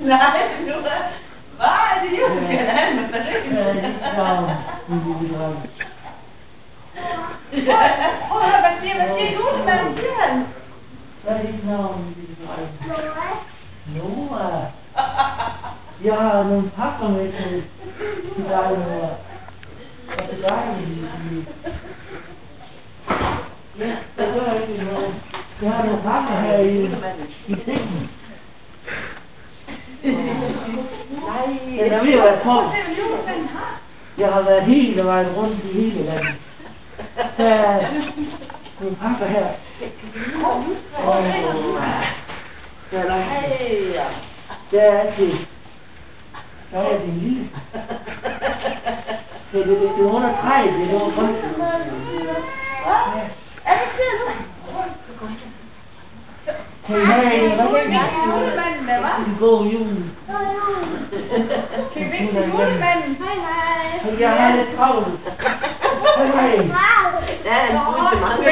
Nej, nu hvad er det julekalender med Rikke? Ja, det er klart, individuelt. Prøv at høre, hvad siger julemanden, siger han? Hvad er dit navn, individuelt? Noah. Jeg har nogle pakker med til dig, Noah. Og til dig, ja, det gør ikke noget. Jeg har nogle pakker her i stikken. Nej, Den er ved at være tom. det er julemanden har. Jeg har været hele vejen rundt i hele landet. Der er nogle pakker her. Der er langt. Der er til. Der er din lille. Det er under træet, det er under grønt. Er det det nu? Kan I have en? Hvad kan I? Julemanden med, hva'? En god jul. Kan vi ikke til julemanden? Hej, hej. Jeg har lidt travlt. Hej, hej. Ja, han skulle til mange.